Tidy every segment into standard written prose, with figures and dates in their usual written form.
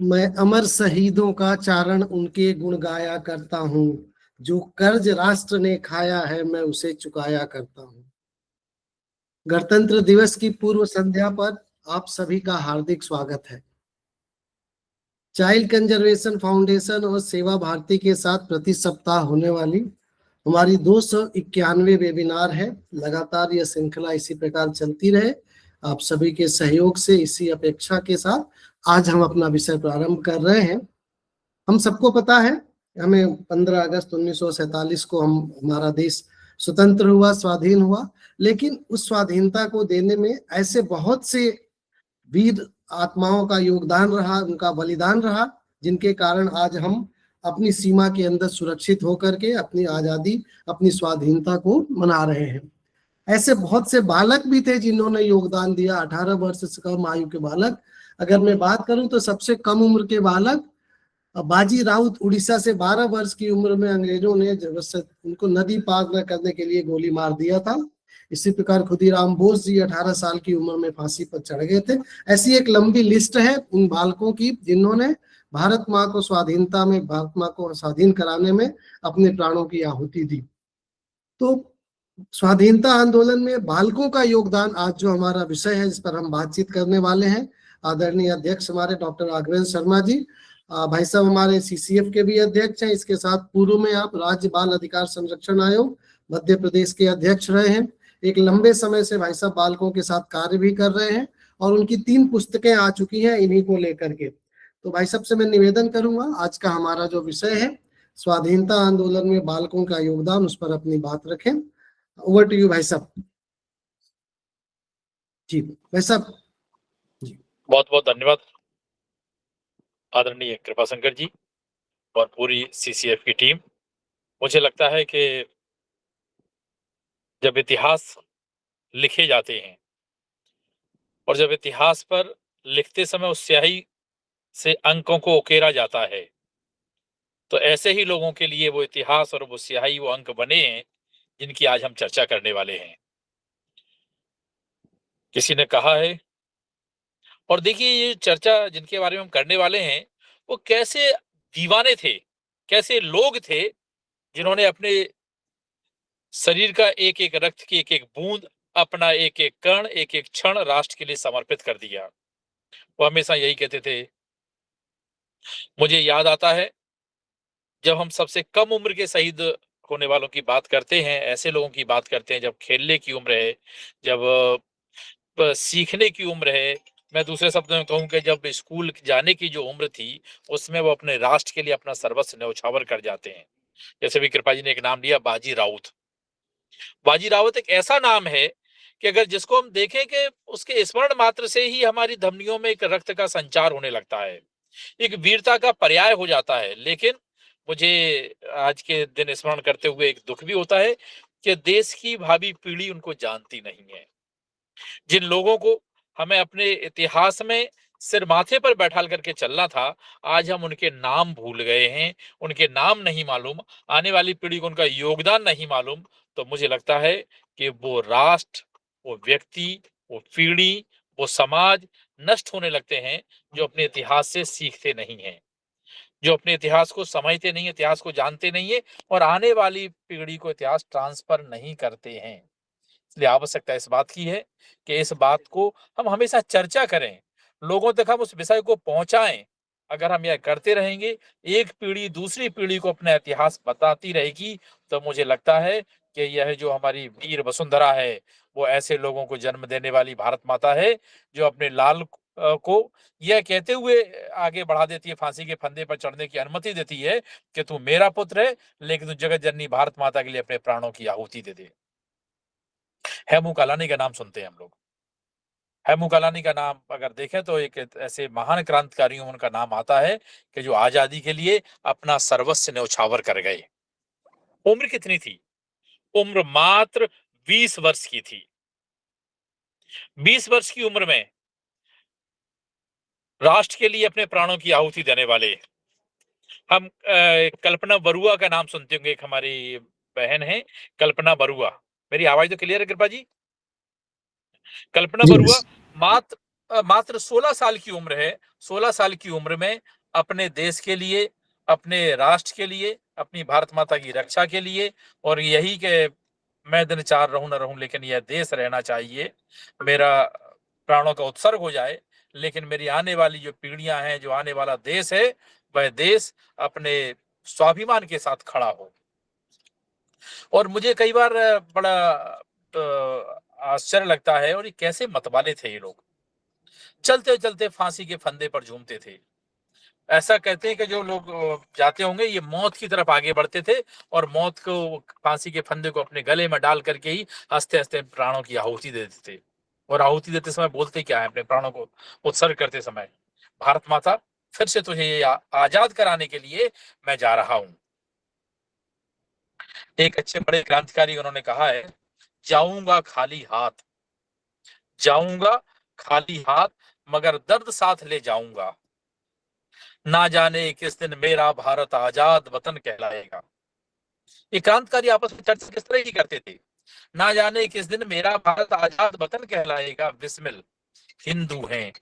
मैं अमर शहीदों का चारण उनके गुण गाया करता हूँ। जो कर्ज राष्ट्र ने खाया है मैं उसे चुकाया करता हूँ। गणतंत्र दिवस की पूर्व संध्या पर आप सभी का हार्दिक स्वागत है। चाइल्ड कंजर्वेशन फाउंडेशन और सेवा भारती के साथ प्रति सप्ताह होने वाली हमारी 291 वेबिनार है। लगातार यह श्रृंखला इसी प्रकार चलती रहे। आप सभी के सहयोग से इसी अपेक्षा के साथ आज हम अपना विषय प्रारंभ कर रहे हैं। हम सबको पता है, हमें 15 अगस्त 1947 को हमारा देश स्वतंत्र हुआ, स्वाधीन हुआ। लेकिन उस स्वाधीनता को देने में ऐसे बहुत से वीर आत्माओं का योगदान रहा, उनका बलिदान रहा, जिनके कारण आज हम अपनी सीमा के अंदर सुरक्षित होकर के अपनी आजादी, अपनी स्वाधीनता को मना रहे हैं। ऐसे बहुत से बालक भी थे जिन्होंने योगदान दिया। 18 वर्ष से कम आयु के बालक, अगर मैं बात करूं तो सबसे कम उम्र के बालक बाजी राउत उड़ीसा से 12 वर्ष की उम्र में अंग्रेजों ने जबरदस्त उनको नदी पार न करने के लिए गोली मार दिया था। इसी प्रकार खुदीराम बोस जी 18 साल की उम्र में फांसी पर चढ़ गए थे। ऐसी एक लंबी लिस्ट है उन बालकों की जिन्होंने भारत माँ को स्वाधीनता में, भारत माँ को स्वाधीन कराने में अपने प्राणों की आहुति दी। तो स्वाधीनता आंदोलन में बालकों का योगदान आज जो हमारा विषय है, जिस पर हम बातचीत करने वाले हैं। आदरणीय अध्यक्ष हमारे डॉक्टर राघवेंद्र शर्मा जी, भाई साहब हमारे सीसीएफ के भी अध्यक्ष हैं। इसके साथ पूर्व में आप राज्य बाल अधिकार संरक्षण आयोग मध्य प्रदेश के अध्यक्ष रहे हैं। एक लंबे समय से भाई साहब बालकों के साथ कार्य भी कर रहे हैं और उनकी 3 पुस्तकें आ चुकी हैं इन्हीं को लेकर के। तो भाई साहब से मैं निवेदन करूंगा, आज का हमारा जो विषय है स्वाधीनता आंदोलन में बालकों का योगदान, उस पर अपनी बात रखें। ओवर टू यू भाई साहब। जी भाई साहब। बहुत बहुत धन्यवाद आदरणीय कृपाशंकर जी और पूरी सीसीएफ की टीम। मुझे लगता है कि जब इतिहास लिखे जाते हैं और जब इतिहास पर लिखते समय उस स्याही से अंकों को उकेरा जाता है, तो ऐसे ही लोगों के लिए वो इतिहास और वो स्याही, वो अंक बने हैं जिनकी आज हम चर्चा करने वाले हैं। किसी ने कहा है, और देखिए ये चर्चा जिनके बारे में हम करने वाले हैं वो कैसे दीवाने थे, कैसे लोग थे जिन्होंने अपने शरीर का एक एक रक्त की एक एक बूंद, अपना एक एक कण, एक एक क्षण राष्ट्र के लिए समर्पित कर दिया। वो हमेशा यही कहते थे। मुझे याद आता है जब हम सबसे कम उम्र के शहीद होने वालों की बात करते हैं, ऐसे लोगों की बात करते हैं जब खेलने की उम्र है, जब सीखने की उम्र है, मैं दूसरे शब्दों में कहूं कि जब स्कूल जाने की जो उम्र थी उसमें वो अपने राष्ट्र के लिए अपना सर्वस्व न्यौछावर कर जाते हैं। जैसे भी कृपा जी ने एक नाम लिया, बाजी राउत। बाजी राउत एक ऐसा नाम है कि अगर जिसको हम देखें कि उसके स्मरण मात्र से ही हमारी धमनियों में एक रक्त का संचार होने लगता है, एक वीरता का पर्याय हो जाता है। लेकिन मुझे आज के दिन स्मरण करते हुए एक दुख भी होता है कि देश की भावी पीढ़ी उनको जानती नहीं है। जिन लोगों को हमें अपने इतिहास में सिर माथे पर बैठाल करके चलना था, आज हम उनके नाम भूल गए हैं, उनके नाम नहीं मालूम, आने वाली पीढ़ी को उनका योगदान नहीं मालूम। तो मुझे लगता है कि वो राष्ट्र, वो व्यक्ति, वो पीढ़ी, वो समाज नष्ट होने लगते हैं जो अपने इतिहास से सीखते नहीं हैं, जो अपने इतिहास को समझते नहीं है, इतिहास को जानते नहीं है और आने वाली पीढ़ी को इतिहास ट्रांसफर नहीं करते हैं। इसलिए आवश्यकता इस बात की है कि इस बात को हम हमेशा चर्चा करें, लोगों तक हम उस विषय को पहुंचाएं। अगर हम यह करते रहेंगे, एक पीढ़ी दूसरी पीढ़ी को अपना इतिहास बताती रहेगी, तो मुझे लगता है कि यह जो हमारी वीर वसुंधरा है वो ऐसे लोगों को जन्म देने वाली भारत माता है जो अपने लाल को यह कहते हुए आगे बढ़ा देती है, फांसी के फंदे पर चढ़ने की अनुमति देती है कि तू मेरा पुत्र है, लेकिन तू जगत जननी भारत माता के लिए अपने प्राणों की आहुति दे दे। हेमू कालानी का नाम सुनते हैं हम लोग। हेमू कालानी का नाम अगर देखें तो एक ऐसे महान क्रांतिकारियों उनका नाम आता है कि जो आजादी के लिए अपना सर्वस्व न्यौछावर कर गए। उम्र कितनी थी? उम्र मात्र 20 वर्ष की थी। 20 वर्ष की उम्र में राष्ट्र के लिए अपने प्राणों की आहुति देने वाले हम कल्पना बरुआ का नाम सुनते होंगे। एक हमारी बहन है कल्पना बरुआ। मेरी आवाज तो क्लियर है कृपा जी? कल्पना जी बरुआ मात्र मात्र 16 साल की उम्र है। 16 साल की उम्र में अपने देश के लिए, अपने राष्ट्र के लिए, अपनी भारत माता की रक्षा के लिए, और यही कि मैं दिन चार रहूं न रहूं लेकिन यह देश रहना चाहिए, मेरा प्राणों का उत्सर्ग हो जाए, लेकिन मेरी आने वाली जो पीढ़ियां हैं, जो आने वाला देश है, वह देश अपने स्वाभिमान के साथ खड़ा हो। और मुझे कई बार बड़ा आश्चर्य लगता है, और ये कैसे मतवाले थे ये लोग, चलते चलते फांसी के फंदे पर झूमते थे। ऐसा कहते हैं कि जो लोग जाते होंगे, ये मौत की तरफ आगे बढ़ते थे, और मौत को, फांसी के फंदे को अपने गले में डाल करके ही हंसते हंसते प्राणों की आहुति दे देते थे। और आहुति देते समय बोलते क्या है अपने प्राणों को उत्सर्ग करते समय? भारत माता, फिर से तुझे ये आजाद कराने के लिए मैं जा रहा हूं। एक अच्छे बड़े क्रांतिकारी उन्होंने कहा है, जाऊंगा खाली हाथ, जाऊंगा खाली हाथ, मगर दर्द साथ ले जाऊंगा, ना जाने किस दिन मेरा भारत आजाद वतन कहलाएगा। ये क्रांतिकारी आपस में चर्चा किस तरह की करते थे? ना जाने किस दिन मेरा भारत आजाद वतन कहलाएगा, बिस्मिल हिंदू हैं,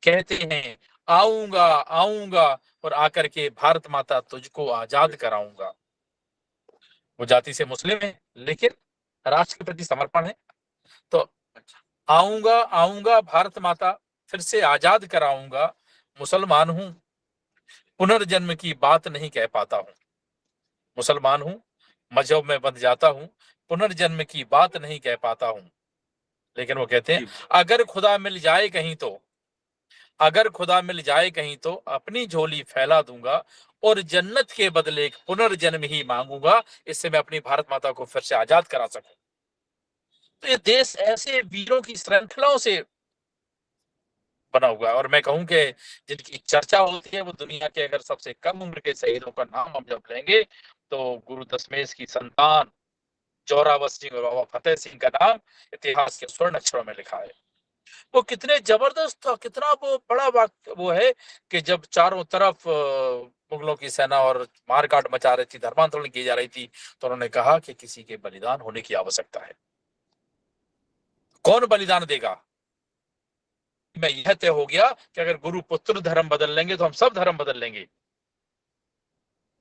कहते हैं आऊंगा आऊंगा, और आकर के भारत माता तुझको आजाद कराऊंगा। वो जाति से मुस्लिम है, लेकिन राष्ट्र के प्रति समर्पण है। तो आऊंगा आऊंगा, भारत माता फिर से आजाद कराऊंगा, मुसलमान हूं, पुनर्जन्म की बात नहीं कह पाता हूं। मुसलमान हूं, मजहब में बंध जाता हूं, पुनर्जन्म की बात नहीं कह पाता हूं। लेकिन वो कहते हैं, अगर खुदा मिल जाए कहीं तो, अगर खुदा मिल जाए कहीं तो अपनी झोली फैला दूंगा, और जन्नत के बदले एक पुनर्जन्म ही मांगूंगा, इससे मैं अपनी भारत माता को फिर से आजाद करा सकूं। तो ये देश ऐसे वीरों की श्रृंखलाओं से बना हुआ है। और मैं कहूं कि जिनकी चर्चा होती है, वो दुनिया के अगर सबसे कम उम्र के शहीदों का नाम हम जब लेंगे, तो गुरु दशमेश की संतान जोरावर सिंह और बाबा फतेह सिंह का नाम इतिहास के स्वर्ण अक्षरों में लिखा है। वो कितने जबरदस्त था, कितना वो बड़ा वक्त वो है कि जब चारों तरफ मुगलों की सेना और मारकाट मचा रही थी, धर्मांतरण की जा रही थी, तो उन्होंने कहा कि किसी के बलिदान होने की आवश्यकता है। कौन बलिदान देगा? मैं यह तय हो गया कि अगर गुरु पुत्र धर्म बदल लेंगे तो हम सब धर्म बदल लेंगे।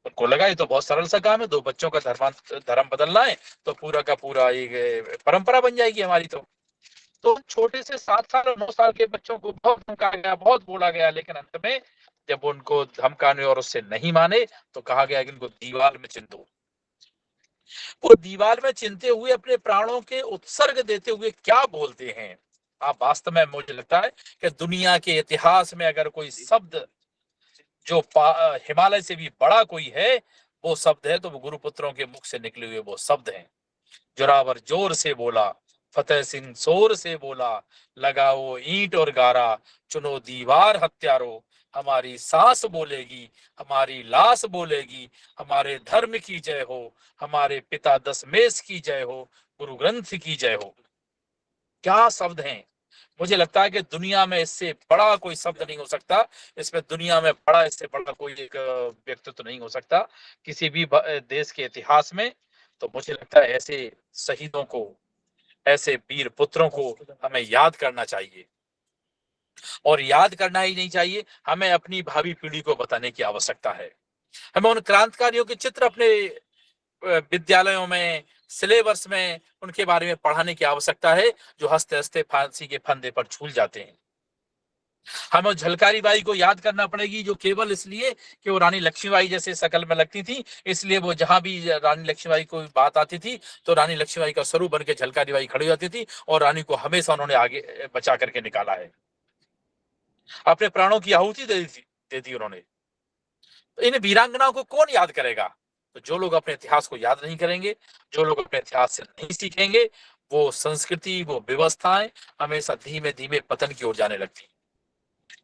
उनको लगा ये तो बहुत सरल सा काम है, दो बच्चों का धर्म बदलना है, तो पूरा का पूरा एक परंपरा बन जाएगी हमारी। तो छोटे से 7 साल और 9 साल के बच्चों को बहुत धमकाया गया, बहुत बोला गया, लेकिन अंत में जब उनको धमकाने और उससे नहीं माने, तो कहा गया कि इनको दीवार में चिन दो। वो दीवार में चिनते हुए, अपने प्राणों के उत्सर्ग देते हुए क्या बोलते हैं? आप वास्तव में, मुझे लगता है कि दुनिया के इतिहास में अगर कोई शब्द जो हिमालय से भी बड़ा कोई है, वो शब्द है, तो वो गुरुपुत्रों के मुख से निकले हुए वो शब्द हैं। जोरावर जोर से बोला, फतेह सिंह जोर से बोला, लगाओ ईंट और गारा, चुनो दीवार हत्यारो, हमारी सांस बोलेगी, हमारी लाश बोलेगी, हमारे धर्म की जय हो, हमारे पिता दशमेश की जय हो, गुरु ग्रंथ की जय हो। क्या शब्द हैं! मुझे लगता है कि दुनिया में इससे बड़ा कोई शब्द नहीं हो सकता, इसमें दुनिया में बड़ा, इससे बड़ा कोई एक व्यक्तित्व नहीं हो सकता किसी भी देश के इतिहास में। तो मुझे लगता है ऐसे शहीदों को, ऐसे वीर पुत्रों को हमें याद करना चाहिए, और याद करना ही नहीं चाहिए, हमें अपनी भावी पीढ़ी को बताने की आवश्यकता है। हमें उन क्रांतिकारियों के चित्र अपने विद्यालयों में, सिलेबस में उनके बारे में पढ़ाने की आवश्यकता है, जो हंसते हंसते फांसी के फंदे पर झूल जाते हैं। हमें झलकारी बाई को याद करना पड़ेगी, जो केवल इसलिए कि वो रानी लक्ष्मीबाई जैसे शकल में लगती थी, इसलिए वो जहां भी रानी लक्ष्मीबाई को बात आती थी, तो रानी लक्ष्मीबाई का स्वरूप बन के झलकारी बाई खड़ी हो जाती थी, और रानी को हमेशा उन्होंने आगे बचा करके निकाला है। अपने प्राणों की आहुति दे दी उन्होंने। तो इन वीरांगनाओं को कौन याद करेगा? तो जो लोग अपने इतिहास को याद नहीं करेंगे, जो लोग अपने इतिहास से नहीं सीखेंगे, वो संस्कृति, वो व्यवस्थाएं हमेशा धीमे धीमे पतन की ओर जाने लगती।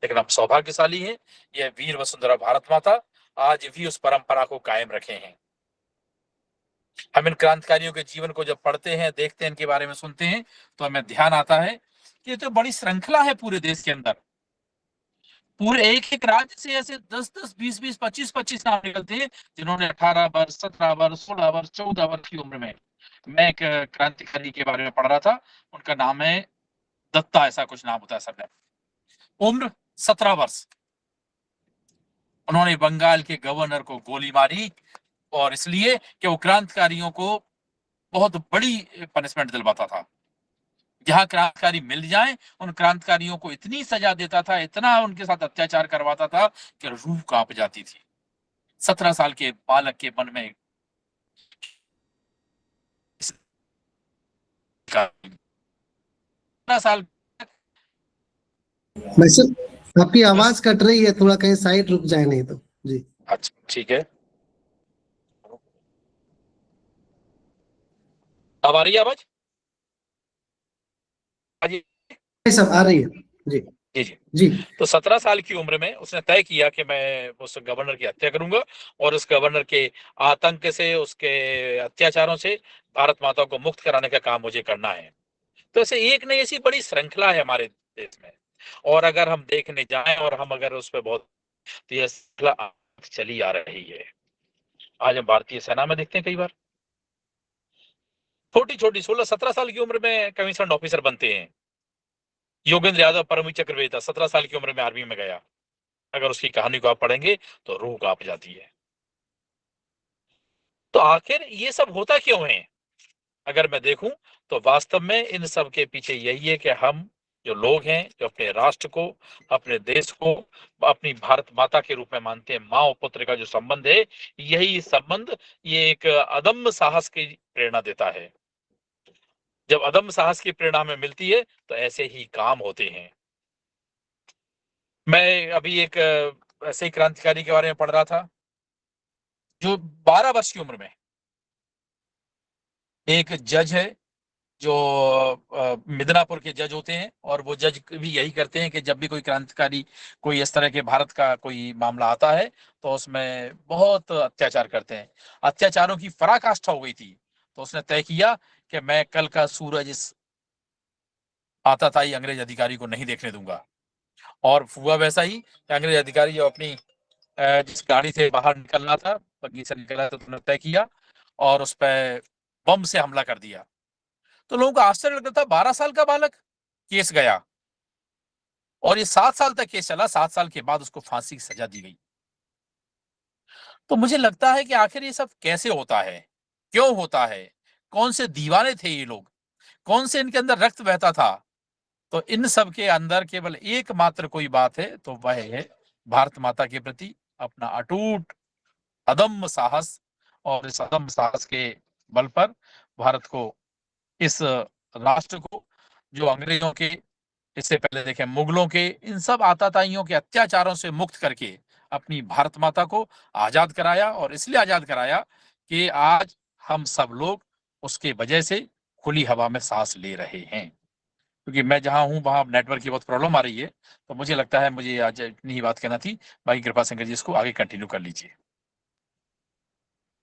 लेकिन हम सौभाग्यशाली हैं, यह वीर वसुंधरा भारत माता आज भी उस परंपरा को कायम रखे हैं। हम इन क्रांतिकारियों के जीवन को जब पढ़ते हैं, देखते हैं, इनके बारे में सुनते हैं, तो हमें ध्यान आता है कि ये तो बड़ी श्रृंखला है पूरे देश के अंदर। पूरे एक एक राज्य से ऐसे 10-10, 20-20, 25-25 नाम निकलते हैं, जिन्होंने 18 वर्ष, 17 वर्ष, 16 वर्ष, 14 वर्ष की उम्र में। मैं एक क्रांतिकारी के बारे में पढ़ रहा था, उनका नाम है दत्ता, ऐसा कुछ नाम होता है सर। उम्र 17 वर्ष। उन्होंने बंगाल के गवर्नर को गोली मारी, और इसलिए कि वो क्रांतिकारियों को बहुत बड़ी पनिशमेंट दिलवाता था। जहां क्रांतिकारी मिल जाए, उन क्रांतिकारियों को इतनी सजा देता था, इतना उनके साथ अत्याचार करवाता था कि रूह कांप जाती थी। 17 साल के बालक के मन में 17 साल। वैसे आपकी आवाज कट रही है, थोड़ा कहीं साइड रुक जाए नहीं तो। जी अच्छा, ठीक है। अब आ रही है आवाज? सब आ रही है। जी जी जी। जी। तो 17 साल की उम्र में उसने तय किया कि मैं उस गवर्नर की हत्या करूंगा, और उस गवर्नर के आतंक से, उसके अत्याचारों से भारत माता को मुक्त कराने का काम मुझे करना है। तो ऐसे एक नहीं, ऐसी बड़ी श्रृंखला है हमारे देश में, और अगर हम देखने जाएं और हम अगर उस पर बहुत, तो यह श्रृंखला चली आ रही है। आज हम भारतीय सेना में देखते हैं कई बार छोटी छोटी 16-17 साल की उम्र में कमीशन ऑफिसर बनते हैं। योगेंद्र यादव, परमवीर चक्र विजेता, 17 साल की उम्र में आर्मी में गया। अगर उसकी कहानी को आप पढ़ेंगे तो रूह कांप जाती है। तो आखिर ये सब होता क्यों है? अगर मैं देखूं तो वास्तव में इन सब के पीछे यही है कि हम जो लोग हैं, जो अपने राष्ट्र को, अपने देश को अपनी भारत माता के रूप में मानते हैं, माँ और पुत्र का जो संबंध है, यही संबंध ये एक अदम्य साहस की प्रेरणा देता है। जब अदम्य साहस की प्रेरणा हमें मिलती है तो ऐसे ही काम होते हैं। मैं अभी एक ऐसे ही क्रांतिकारी के बारे में पढ़ रहा था, जो 12 वर्ष की उम्र में एक जज है, जो मिदनापुर के जज होते हैं, और वो जज भी यही करते हैं कि जब भी कोई क्रांतिकारी, कोई इस तरह के भारत का कोई मामला आता है तो उसमें बहुत अत्याचार करते हैं। अत्याचारों की पराकाष्ठा हो गई थी, तो उसने तय किया कि मैं कल का सूरज इस आताताई अंग्रेज अधिकारी को नहीं देखने दूंगा। और हुआ वैसा ही कि अंग्रेज अधिकारी जो अपनी जिस गाड़ी से बाहर निकल रहा था, बग्गी से निकल रहा था, तो उन्होंने तय किया और उस पर बम से हमला कर दिया। तो लोगों को आश्चर्य लगता था, 12 साल का बालक, केस गया, और ये 7 साल तक केस चला। 7 साल के बाद उसको फांसी की सजा दी गई। तो मुझे लगता है कि आखिर ये सब कैसे होता है, क्यों होता है, कौन से दीवाने थे ये लोग, कौन से इनके अंदर रक्त बहता था? तो इन सब के अंदर केवल एकमात्र कोई बात है, तो वह है भारत माता के प्रति अपना अटूट अदम्य साहस। और इस अदम्य साहस के बल पर भारत को, इस राष्ट्र को, जो अंग्रेजों के, इससे पहले देखें मुगलों के, इन सब आताताइयों के अत्याचारों से मुक्त करके अपनी भारत माता को आजाद कराया। और इसलिए आजाद कराया कि आज हम सब लोग उसके वजह से खुली हवा में सांस ले रहे हैं। क्योंकि मैं जहां हूं वहां नेटवर्क की बहुत प्रॉब्लम आ रही है, तो मुझे लगता है मुझे आज इतनी ही बात कहना थी। बाकी कृपा शंकर जी इसको आगे कंटिन्यू कर लीजिए।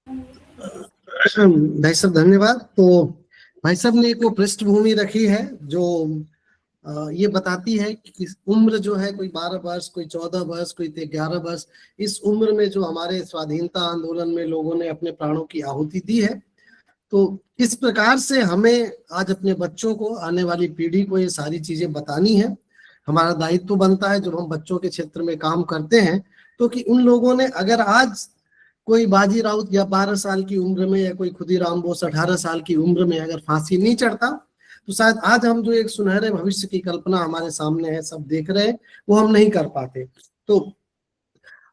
भाई साहब धन्यवाद। तो भाई साहब ने एक वो पृष्ठभूमि रखी है जो ये बताती है कि उम्र जो है, कोई 12 वर्ष, कोई 14 वर्ष, कोई 11 वर्ष, इस उम्र में जो हमारे स्वाधीनता आंदोलन में लोगों ने अपने प्राणों की आहुति दी है, तो इस प्रकार से हमें आज अपने बच्चों को, आने वाली पीढ़ी को ये सारी चीजें बतानी है। हमारा दायित्व बनता है जब हम बच्चों के क्षेत्र में काम करते हैं, तो कि उन लोगों ने, अगर आज कोई बाजी राउत या 12 साल की उम्र में, या कोई खुदीराम बोस 18 साल की उम्र में अगर फांसी नहीं चढ़ता, तो शायद आज हम जो एक सुनहरे भविष्य की कल्पना हमारे सामने है, सब देख रहे हैं, वो हम नहीं कर पाते। तो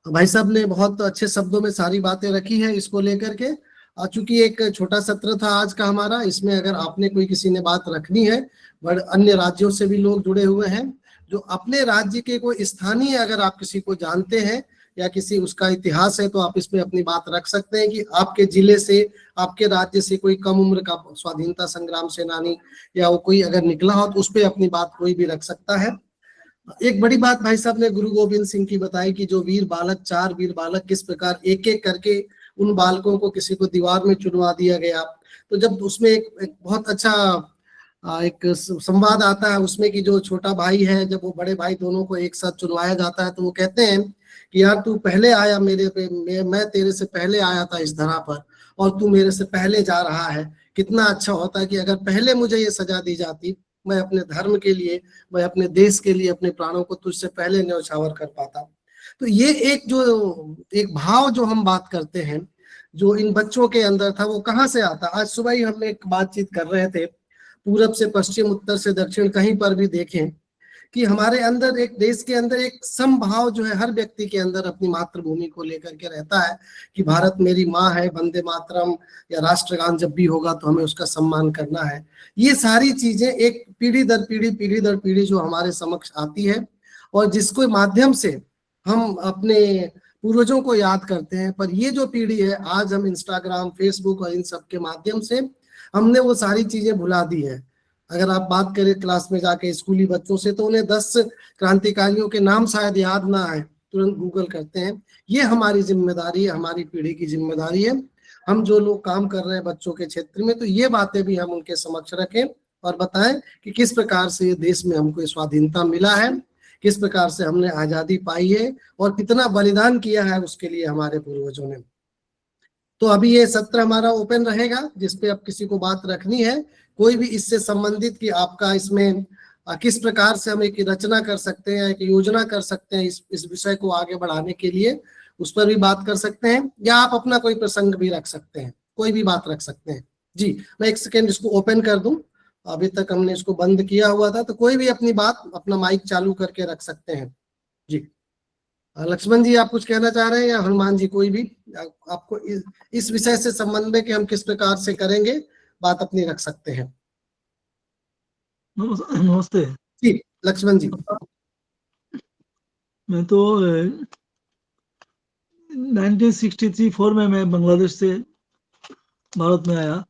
भाई साहब ने बहुत अच्छे शब्दों में सारी बातें रखी है इसको लेकर के। चूंकि एक छोटा सत्र था आज का हमारा, इसमें अगर आपने कोई, किसी ने बात रखनी है, बट अन्य राज्यों से भी लोग जुड़े हुए हैं, जो अपने राज्य के कोई स्थानीय, अगर आप किसी को जानते हैं या किसी उसका इतिहास है, तो आप इसमें अपनी बात रख सकते हैं कि आपके जिले से, आपके राज्य से कोई कम उम्र का स्वाधीनता संग्राम सेनानी या वो कोई अगर निकला हो, तो उस पर अपनी बात कोई भी रख सकता है। एक बड़ी बात भाई साहब ने गुरु गोविंद सिंह की बताई कि जो वीर बालक, 4 वीर बालक, किस प्रकार एक एक करके उन बालकों को किसी को दीवार में चुनवा दिया गया। तो जब उसमें एक बहुत अच्छा एक संवाद आता है उसमें, कि जो छोटा भाई है, जब वो बड़े भाई दोनों को एक साथ चुनवाया जाता है, तो वो कहते हैं कि यार तू पहले आया मेरे पे, मैं तेरे से पहले आया था इस धरा पर, और तू मेरे से पहले जा रहा है। कितना अच्छा होता है कि अगर पहले मुझे ये सजा दी जाती मैं अपने धर्म के लिए, मैं अपने देश के लिए अपने प्राणों को तुझसे पहले न्यौछावर कर पाता। तो ये एक भाव जो हम बात करते हैं, जो इन बच्चों के अंदर था, वो कहाँ से आता? आज सुबह ही हम एक बातचीत कर रहे थे, पूरब से पश्चिम, उत्तर से दक्षिण, कहीं पर भी देखें कि हमारे अंदर, एक देश के अंदर एक समभाव जो है हर व्यक्ति के अंदर अपनी मातृभूमि को लेकर के रहता है कि भारत मेरी माँ है, वंदे मातरम या राष्ट्रगान जब भी होगा तो हमें उसका सम्मान करना है। ये सारी चीजें एक पीढ़ी दर पीढ़ी जो हमारे समक्ष आती है, और जिसके माध्यम से हम अपने पूर्वजों को याद करते हैं। पर ये जो पीढ़ी है, आज हम इंस्टाग्राम, फेसबुक और इन सब के माध्यम से हमने वो सारी चीजें भुला दी है। अगर आप बात करें क्लास में जाके स्कूली बच्चों से, तो उन्हें 10 क्रांतिकारियों के नाम शायद याद ना आए, तुरंत गूगल करते हैं। ये हमारी जिम्मेदारी है, हमारी पीढ़ी की जिम्मेदारी है। हम जो लोग काम कर रहे हैं बच्चों के क्षेत्र में, तो ये बातें भी हम उनके समक्ष रखें और बताएं कि किस प्रकार से ये देश में हमको स्वाधीनता मिला है, किस प्रकार से हमने आजादी पाई है और कितना बलिदान किया है उसके लिए हमारे पूर्वजों ने। तो अभी ये सत्र हमारा ओपन रहेगा, जिसपे अब किसी को बात रखनी है, कोई भी इससे संबंधित कि आपका इसमें किस प्रकार से हम एक रचना कर सकते हैं, एक योजना कर सकते हैं इस विषय को आगे बढ़ाने के लिए, उस पर भी बात कर सकते हैं, या आप अपना कोई प्रसंग भी रख सकते हैं, कोई भी बात रख सकते हैं। जी, मैं एक सेकेंड इसको ओपन कर दूं, अभी तक हमने इसको बंद किया हुआ था, तो कोई भी अपनी बात, अपना माइक चालू करके रख सकते हैं। जी, लक्ष्मण जी आप कुछ कहना चाह रहे हैं, या हनुमान जी, कोई भी आपको इस विषय से संबंध में कि हम किस प्रकार से करेंगे, बात अपनी रख सकते हैं। नमस्ते जी लक्ष्मण जी। मैं तो 1963-4 में मैं बांग्लादेश से भारत में आया।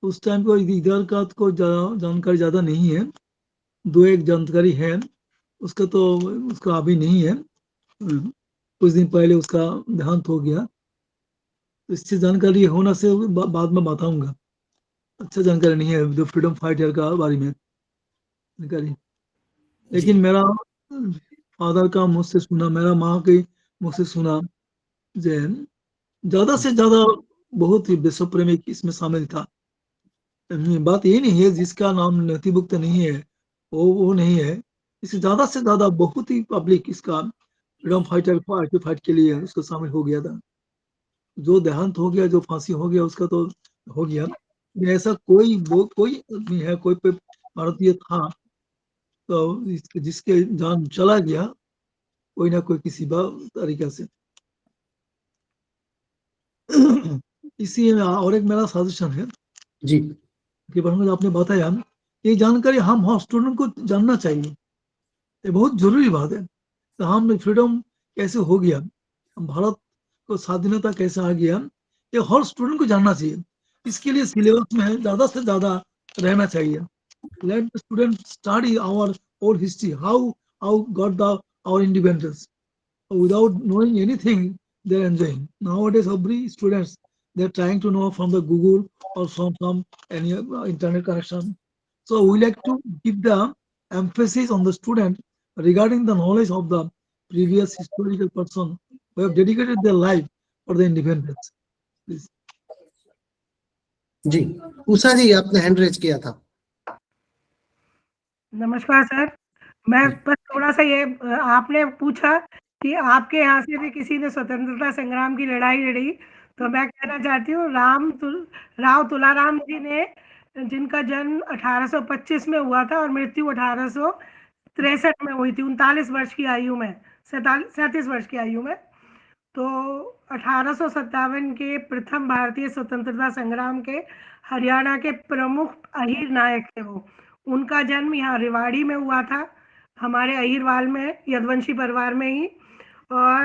उस टाइम को इधर का तो जानकारी ज़्यादा नहीं है, दो एक जानकारी है, उसका अभी नहीं है। कुछ दिन पहले उसका देहांत हो गया, तो इससे जानकारी होना से बाद में बताऊंगा। अच्छा जानकारी नहीं है जो फ्रीडम फाइटर का बारे में जानकारी, लेकिन मेरा फादर का मुझसे सुना, मेरा माँ के मुझसे सुना, ज्यादा से ज्यादा बहुत ही विश्व प्रेमी इसमें शामिल था। बात ये नहीं है जिसका नाम नथिभुक्त नहीं है वो नहीं है, इससे ज्यादा से ज्यादा बहुत ही पब्लिक इसका फ्रीडम फाइटर फाइट के लिए उसको शामिल हो गया था। जो देहांत हो गया, जो फांसी हो गया, उसका तो हो गया, ऐसा कोई आदमी है, कोई भारतीय था तो जिसके जान चला गया कोई ना कोई किसी तरीका से। इसी और एक मेरा सजेशन है जी कि आपने बताया, ये जानकारी हम हर स्टूडेंट को जानना चाहिए, ये बहुत जरूरी बात है। तो हम फ्रीडम कैसे हो गया, भारत को स्वाधीनता कैसे आ गया, ये हर स्टूडेंट को जानना चाहिए। इसके लिए सिलेबस में ज्यादा से ज्यादा रहना चाहिए। Let the students study our old history, how got our independence. Without knowing anything, they're enjoying. Nowadays, every students they're trying to know from the Google or from some any internet connection. So we like to give the emphasis on the student regarding the knowledge of the previous historical person who have dedicated their life for the independence. Please. जी, उषा जी आपने hand raise किया था। नमस्कार sir, मैं बस थोड़ा सा ये आपने पूछा कि आपके यहाँ से भी किसी ने स्वतंत्रता संग्राम की लड़ाई लड़ी, तो मैं कहना चाहती हूँ राव तुलाराम जी ने, जिनका जन्म 1825 में हुआ था और मृत्यु 1863 में हुई थी, 39 वर्ष की आयु में, 37 वर्ष की आयु में। तो 1857 के प्रथम भारतीय स्वतंत्रता संग्राम के हरियाणा के प्रमुख अहीर नायक थे वो। उनका जन्म यहाँ रेवाड़ी में हुआ था, हमारे अहीरवाल में, यदुवंशी परिवार में ही। और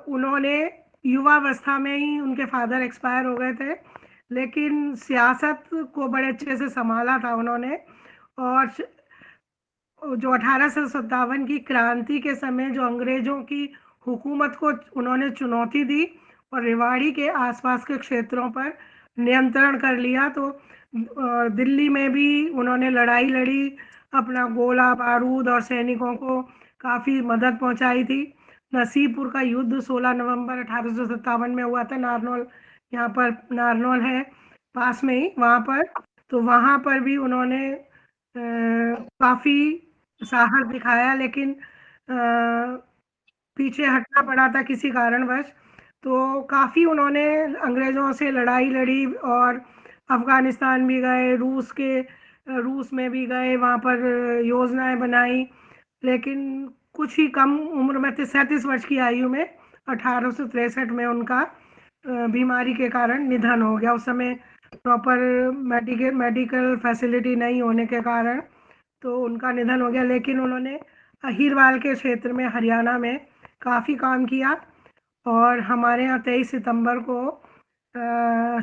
उन्होंने युवावस्था में ही उनके फादर एक्सपायर हो गए थे, लेकिन सियासत को बड़े अच्छे से संभाला था उन्होंने। और जो 1857 की क्रांति के समय जो अंग्रेजों की हुकूमत को उन्होंने चुनौती दी और रेवाड़ी के आसपास के क्षेत्रों पर नियंत्रण कर लिया, तो दिल्ली में भी उन्होंने लड़ाई लड़ी, अपना गोला बारूद और सैनिकों को काफ़ी मदद पहुंचाई थी। नसीबपुर का युद्ध 16 नवंबर 1857 में हुआ था, नारनौल, यहाँ पर नारनौल है पास में ही, वहाँ पर, तो वहाँ पर भी उन्होंने काफी साहस दिखाया, लेकिन पीछे हटना पड़ा था किसी कारणवश। तो काफी उन्होंने अंग्रेजों से लड़ाई लड़ी और अफगानिस्तान भी गए, रूस में भी गए, वहाँ पर योजनाएं बनाई। लेकिन कुछ ही कम उम्र में, 37 वर्ष की आयु में 1863 में उनका बीमारी के कारण निधन हो गया। उस समय प्रॉपर मेडिकल फैसिलिटी नहीं होने के कारण तो उनका निधन हो गया। लेकिन उन्होंने अहिरवाल के क्षेत्र में, हरियाणा में काफ़ी काम किया और हमारे यहाँ 23 सितंबर को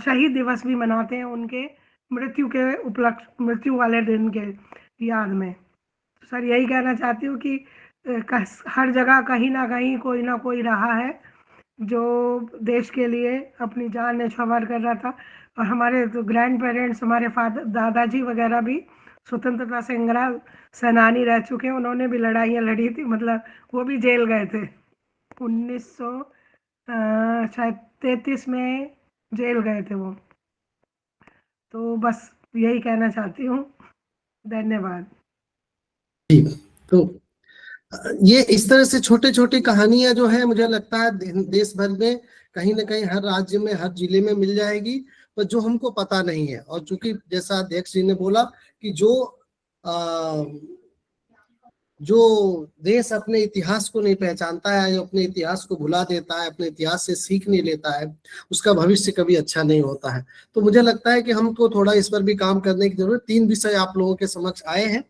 शहीद दिवस भी मनाते हैं उनके मृत्यु वाले दिन के याद में। सर यही कहना चाहती हूँ कि हर जगह कहीं ना कहीं कोई ना कोई रहा है जो देश के लिए अपनी जान न्यौछावर कर रहा था। और हमारे तो ग्रैंड पेरेंट्स, हमारे फादर, दादाजी वगैरह भी स्वतंत्रता संग्राम सेनानी रह चुके हैं। उन्होंने भी लड़ाइयाँ लड़ी थी, मतलब वो भी जेल गए थे। 1933 में जेल गए थे वो। तो बस यही कहना चाहती हूँ। धन्यवाद। तो ये इस तरह से छोटे छोटे कहानियां जो है, मुझे लगता है देश भर में कहीं ना कहीं हर राज्य में, हर जिले में मिल जाएगी, पर जो हमको पता नहीं है। और चूंकि जैसा अध्यक्ष जी ने बोला कि जो देश अपने इतिहास को नहीं पहचानता है, जो अपने इतिहास को भुला देता है, अपने इतिहास से सीख नहीं लेता है, उसका भविष्य कभी अच्छा नहीं होता है। तो मुझे लगता है कि हमको थोड़ा इस पर भी काम करने की जरूरत। 3 विषय आप लोगों के समक्ष आए हैं।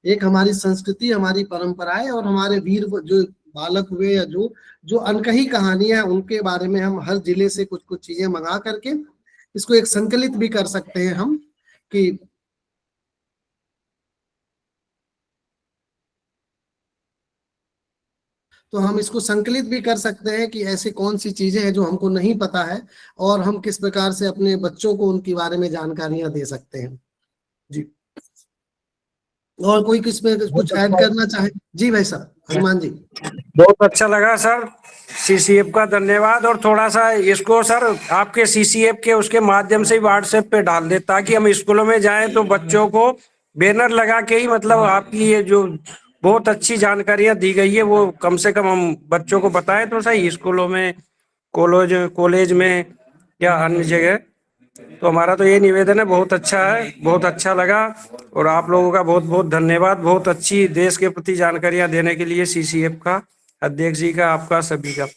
एक हमारी संस्कृति, हमारी परंपराएं और हमारे वीर जो बालक हुए या जो अनकही कहानियां हैं, उनके बारे में हम हर जिले से कुछ कुछ चीजें मंगा करके इसको एक संकलित भी कर सकते हैं हम कि तो हम इसको संकलित भी कर सकते हैं कि ऐसी कौन सी चीजें हैं जो हमको नहीं पता है और हम किस प्रकार से अपने बच्चों को उनके बारे में जानकारियां दे सकते हैं। जी, और कोई किसमें कुछ ऐड करना चाहे? जी भाई साहब, हनुमान जी। बहुत अच्छा लगा सर, सीसीएफ का धन्यवाद। और थोड़ा सा इसको सर आपके सीसीएफ के उसके माध्यम से व्हाट्सएप पे डाल दे, ताकि हम स्कूलों में जाएं तो बच्चों को बैनर लगा के ही, मतलब आपकी ये जो बहुत अच्छी जानकारियां दी गई है वो कम से कम हम बच्चों को बताएं तो सही, स्कूलों में, कॉलेज में या अन्य जगह। तो हमारा तो ये निवेदन है। बहुत अच्छा है, बहुत अच्छा लगा। और आप लोगों का बहुत बहुत धन्यवाद, बहुत अच्छी देश के प्रति जानकारियां देने के लिए सीसीएफ का, अध्यक्ष जी का, आपका, सभी का।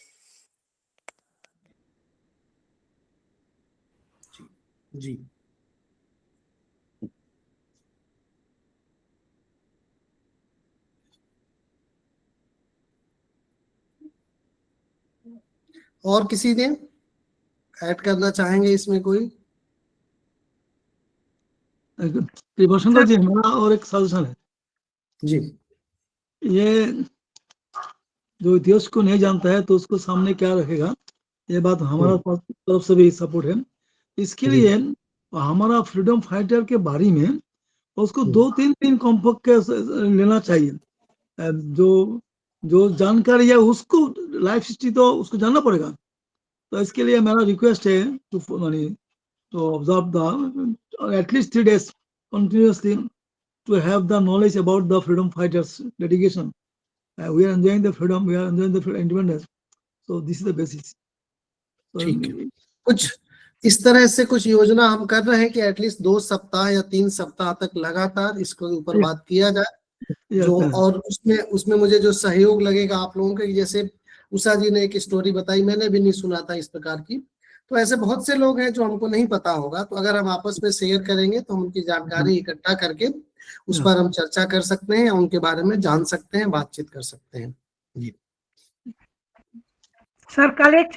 जी, और किसी ने ऐड करना चाहेंगे इसमें कोई? वसंता जी, हमारा और एक सजेशन है। जी, ये जो इतिहास को नहीं जानता है तो उसको सामने क्या रखेगा, ये बात हमारा तरफ से भी सपोर्ट है। इसके लिए हमारा फ्रीडम फाइटर के बारे में उसको 2-3 दिन कमपक्षे लेना चाहिए। जो जानकारी है उसको, लाइफ हिस्ट्री तो उसको जानना पड़ेगा। तो इसके लिए मेरा रिक्वेस्ट है to observe at least 3 days continuously to have the knowledge about the freedom fighters dedication. We are enjoying the freedom, we are enjoying the independence. So this is the basis. ठीक है। कुछ इस तरह से कुछ योजना हम कर रहे हैं कि एटलीस्ट 2 सप्ताह या 3 सप्ताह तक लगातार इसके ऊपर बात किया जाए। जो और उसमें मुझे जो सहयोग लगेगा आप लोगों का, जैसे उषा जी ने एक स्टोरी बताई, मैंने भी नहीं सुना था इस प्रकार की। तो ऐसे बहुत से लोग हैं जो हमको नहीं पता होगा, तो अगर हम आपस में शेयर करेंगे तो हम उनकी जानकारी इकट्ठा करके उस पर हम चर्चा कर सकते हैं, उनके बारे में जान सकते हैं, बातचीत कर सकते हैं। जी सर, कल एक